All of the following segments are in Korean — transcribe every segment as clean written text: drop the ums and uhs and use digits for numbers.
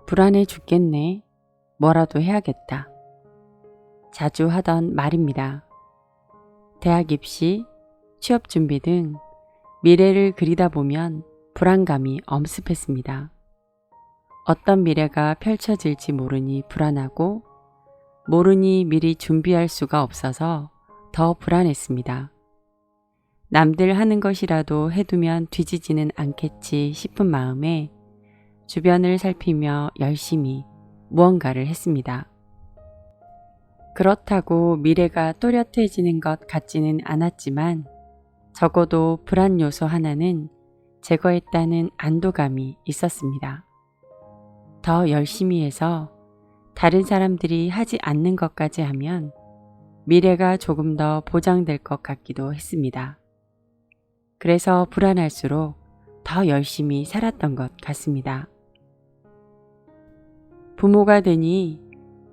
불안해 죽겠네. 뭐라도 해야겠다. 자주 하던 말입니다. 대학 입시, 취업 준비 등 미래를 그리다 보면 불안감이 엄습했습니다. 어떤 미래가 펼쳐질지 모르니 불안하고 모르니 미리 준비할 수가 없어서 더 불안했습니다. 남들 하는 것이라도 해두면 뒤지지는 않겠지 싶은 마음에 주변을 살피며 열심히 무언가를 했습니다. 그렇다고 미래가 또렷해지는 것 같지는 않았지만 적어도 불안 요소 하나는 제거했다는 안도감이 있었습니다. 더 열심히 해서 다른 사람들이 하지 않는 것까지 하면 미래가 조금 더 보장될 것 같기도 했습니다. 그래서 불안할수록 더 열심히 살았던 것 같습니다. 부모가 되니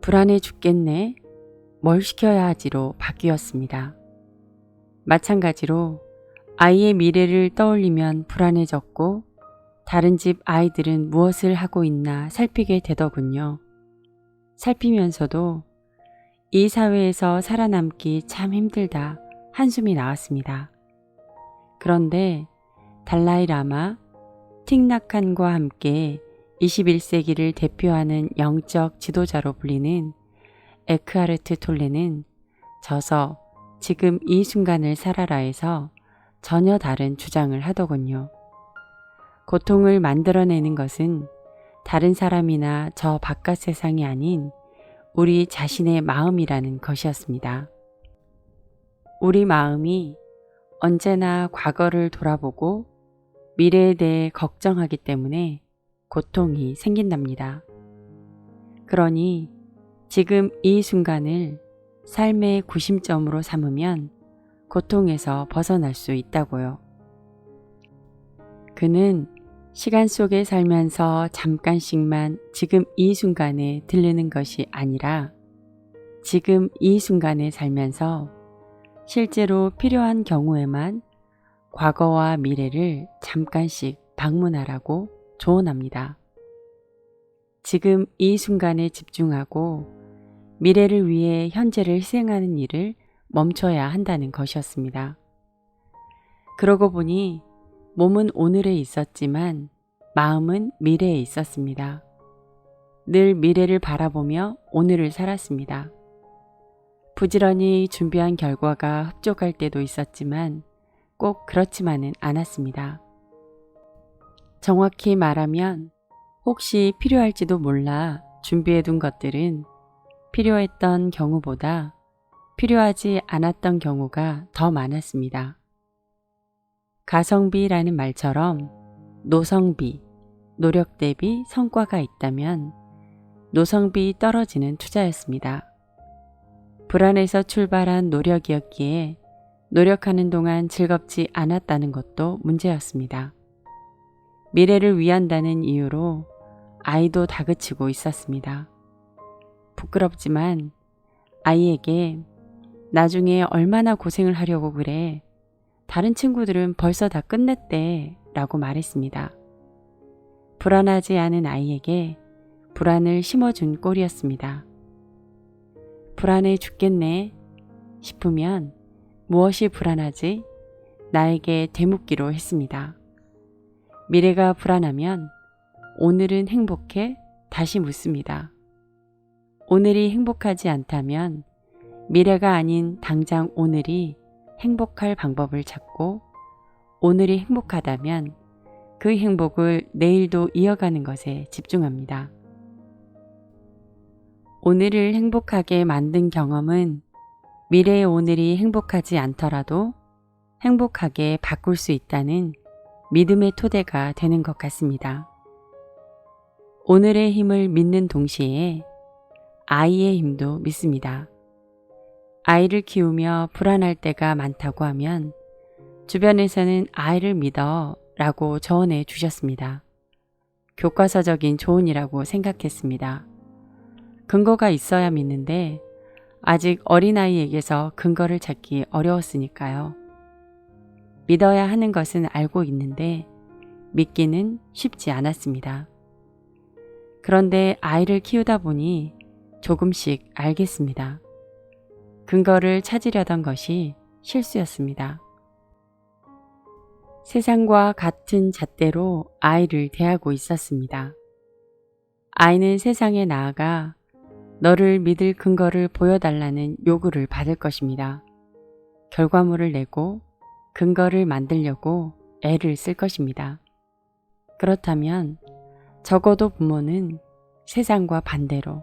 불안해 죽겠네. 뭘 시켜야 하지로 바뀌었습니다. 마찬가지로 아이의 미래를 떠올리면 불안해졌고 다른 집 아이들은 무엇을 하고 있나 살피게 되더군요. 살피면서도 이 사회에서 살아남기 참 힘들다 한숨이 나왔습니다. 그런데 달라이 라마, 틱나칸과 함께 21세기를 대표하는 영적 지도자로 불리는 에크하르트 톨레는 저서 지금 이 순간을 살아라에서 전혀 다른 주장을 하더군요. 고통을 만들어내는 것은 다른 사람이나 저 바깥 세상이 아닌 우리 자신의 마음이라는 것이었습니다. 우리 마음이 언제나 과거를 돌아보고 미래에 대해 걱정하기 때문에 고통이 생긴답니다. 그러니 지금 이 순간을 삶의 구심점으로 삼으면 고통에서 벗어날 수 있다고요. 그는 시간 속에 살면서 잠깐씩만 지금 이 순간에 들르는 것이 아니라 지금 이 순간에 살면서 실제로 필요한 경우에만 과거와 미래를 잠깐씩 방문하라고 조언합니다. 지금 이 순간에 집중하고 미래를 위해 현재를 희생하는 일을 멈춰야 한다는 것이었습니다. 그러고 보니 몸은 오늘에 있었지만 마음은 미래에 있었습니다. 늘 미래를 바라보며 오늘을 살았습니다. 부지런히 준비한 결과가 흡족할 때도 있었지만 꼭 그렇지만은 않았습니다. 정확히 말하면 혹시 필요할지도 몰라 준비해둔 것들은 필요했던 경우보다 필요하지 않았던 경우가 더 많았습니다. 가성비라는 말처럼 노성비, 노력 대비 성과가 있다면 노성비 떨어지는 투자였습니다. 불안에서 출발한 노력이었기에 노력하는 동안 즐겁지 않았다는 것도 문제였습니다. 미래를 위한다는 이유로 아이도 다그치고 있었습니다. 부끄럽지만 아이에게 나중에 얼마나 고생을 하려고 그래. 다른 친구들은 벌써 다 끝냈대 라고 말했습니다. 불안하지 않은 아이에게 불안을 심어준 꼴이었습니다. 불안해 죽겠네 싶으면 무엇이 불안하지? 나에게 되묻기로 했습니다. 미래가 불안하면 오늘은 행복해? 다시 묻습니다. 오늘이 행복하지 않다면 미래가 아닌 당장 오늘이 행복할 방법을 찾고 오늘이 행복하다면 그 행복을 내일도 이어가는 것에 집중합니다. 오늘을 행복하게 만든 경험은 미래의 오늘이 행복하지 않더라도 행복하게 바꿀 수 있다는 믿음의 토대가 되는 것 같습니다. 오늘의 힘을 믿는 동시에 아이의 힘도 믿습니다. 아이를 키우며 불안할 때가 많다고 하면 주변에서는 아이를 믿어 라고 조언해 주셨습니다. 교과서적인 조언이라고 생각했습니다. 근거가 있어야 믿는데 아직 어린아이에게서 근거를 찾기 어려웠으니까요. 믿어야 하는 것은 알고 있는데 믿기는 쉽지 않았습니다. 그런데 아이를 키우다 보니 조금씩 알겠습니다. 근거를 찾으려던 것이 실수였습니다. 세상과 같은 잣대로 아이를 대하고 있었습니다. 아이는 세상에 나아가 너를 믿을 근거를 보여달라는 요구를 받을 것입니다. 결과물을 내고 근거를 만들려고 애를 쓸 것입니다. 그렇다면 적어도 부모는 세상과 반대로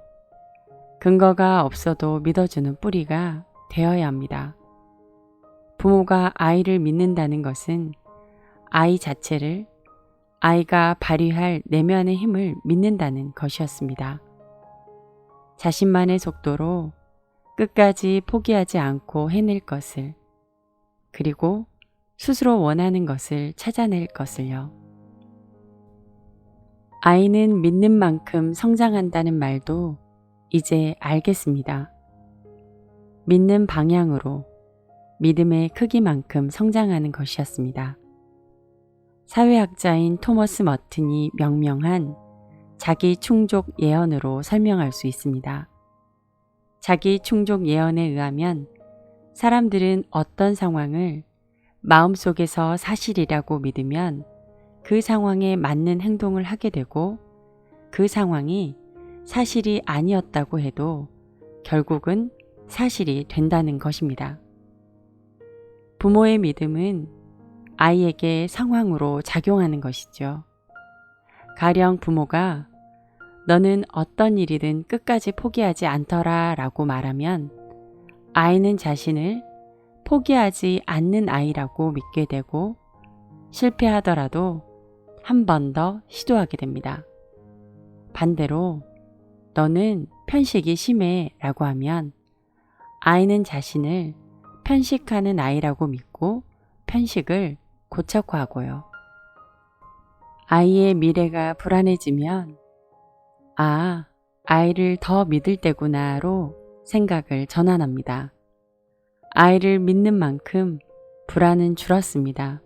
근거가 없어도 믿어주는 뿌리가 되어야 합니다. 부모가 아이를 믿는다는 것은 아이 자체를 아이가 발휘할 내면의 힘을 믿는다는 것이었습니다. 자신만의 속도로 끝까지 포기하지 않고 해낼 것을, 그리고 스스로 원하는 것을 찾아낼 것을요. 아이는 믿는 만큼 성장한다는 말도 이제 알겠습니다. 믿는 방향으로 믿음의 크기만큼 성장하는 것이었습니다. 사회학자인 토머스 머튼이 명명한 자기 충족 예언으로 설명할 수 있습니다. 자기 충족 예언에 의하면 사람들은 어떤 상황을 마음속에서 사실이라고 믿으면 그 상황에 맞는 행동을 하게 되고, 그 상황이 사실이 아니었다고 해도 결국은 사실이 된다는 것입니다. 부모의 믿음은 아이에게 상황으로 작용하는 것이죠. 가령 부모가 너는 어떤 일이든 끝까지 포기하지 않더라 라고 말하면 아이는 자신을 포기하지 않는 아이라고 믿게 되고, 실패하더라도 한 번 더 시도하게 됩니다. 반대로 너는 편식이 심해 라고 하면 아이는 자신을 편식하는 아이라고 믿고 편식을 고착화하고요. 아이의 미래가 불안해지면 아이를 더 믿을 때구나로 생각을 전환합니다. 아이를 믿는 만큼 불안은 줄었습니다.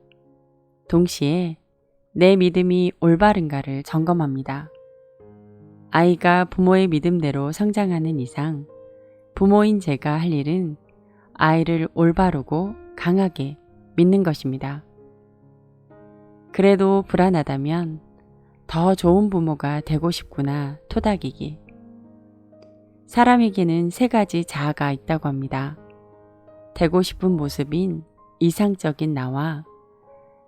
동시에 내 믿음이 올바른가를 점검합니다. 아이가 부모의 믿음대로 성장하는 이상 부모인 제가 할 일은 아이를 올바르고 강하게 믿는 것입니다. 그래도 불안하다면 더 좋은 부모가 되고 싶구나 토닥이기. 사람에게는 3가지 자아가 있다고 합니다. 되고 싶은 모습인 이상적인 나와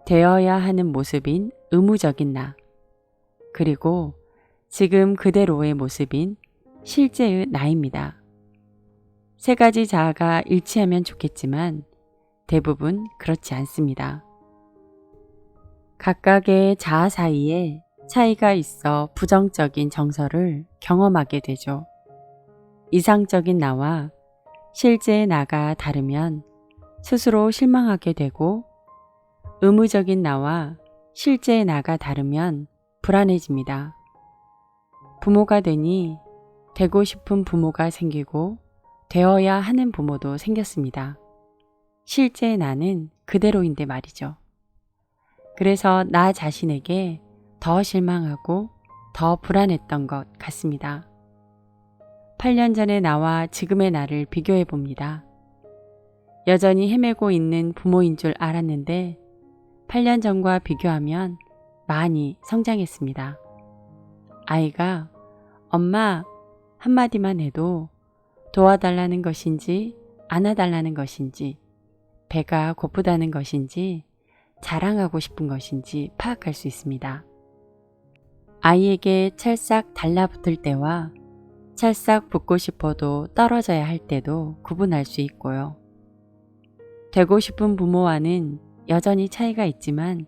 되어야 하는 모습인 의무적인 나, 그리고 지금 그대로의 모습인 실제의 나입니다. 3가지 자아가 일치하면 좋겠지만 대부분 그렇지 않습니다. 각각의 자아 사이에 차이가 있어 부정적인 정서를 경험하게 되죠. 이상적인 나와 실제의 나가 다르면 스스로 실망하게 되고, 의무적인 나와 실제의 나가 다르면 불안해집니다. 부모가 되니 되고 싶은 부모가 생기고 되어야 하는 부모도 생겼습니다. 실제의 나는 그대로인데 말이죠. 그래서 나 자신에게 더 실망하고 더 불안했던 것 같습니다. 8년 전의 나와 지금의 나를 비교해 봅니다. 여전히 헤매고 있는 부모인 줄 알았는데 8년 전과 비교하면 많이 성장했습니다. 아이가 엄마 한마디만 해도 도와달라는 것인지 안아달라는 것인지 배가 고프다는 것인지 자랑하고 싶은 것인지 파악할 수 있습니다. 아이에게 찰싹 달라붙을 때와 찰싹 붙고 싶어도 떨어져야 할 때도 구분할 수 있고요. 되고 싶은 부모와는 여전히 차이가 있지만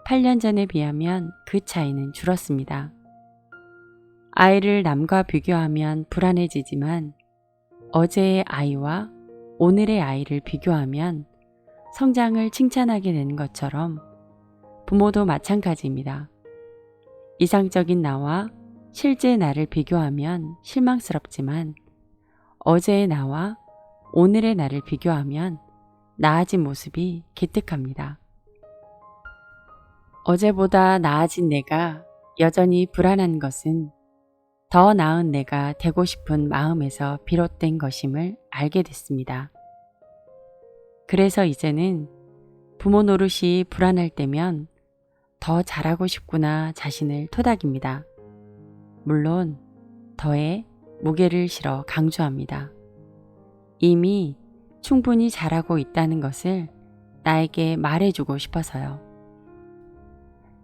8년 전에 비하면 그 차이는 줄었습니다. 아이를 남과 비교하면 불안해지지만 어제의 아이와 오늘의 아이를 비교하면 성장을 칭찬하게 되는 것처럼 부모도 마찬가지입니다. 이상적인 나와 실제의 나를 비교하면 실망스럽지만 어제의 나와 오늘의 나를 비교하면 나아진 모습이 기특합니다. 어제보다 나아진 내가 여전히 불안한 것은 더 나은 내가 되고 싶은 마음에서 비롯된 것임을 알게 됐습니다. 그래서 이제는 부모 노릇이 불안할 때면 더 잘하고 싶구나 자신을 토닥입니다. 물론 더에 무게를 실어 강조합니다. 이미 충분히 잘하고 있다는 것을 나에게 말해주고 싶어서요.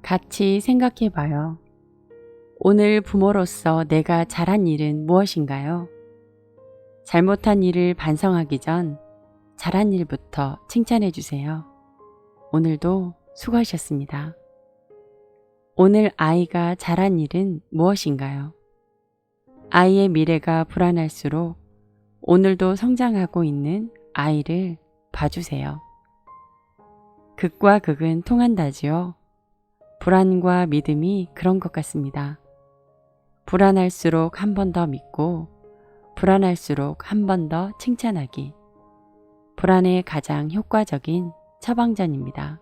같이 생각해 봐요. 오늘 부모로서 내가 잘한 일은 무엇인가요? 잘못한 일을 반성하기 전 잘한 일부터 칭찬해 주세요. 오늘도 수고하셨습니다. 오늘 아이가 잘한 일은 무엇인가요? 아이의 미래가 불안할수록 오늘도 성장하고 있는 아이를 봐주세요. 극과 극은 통한다지요. 불안과 믿음이 그런 것 같습니다. 불안할수록 한 번 더 믿고 불안할수록 한 번 더 칭찬하기. 불안에 가장 효과적인 처방전입니다.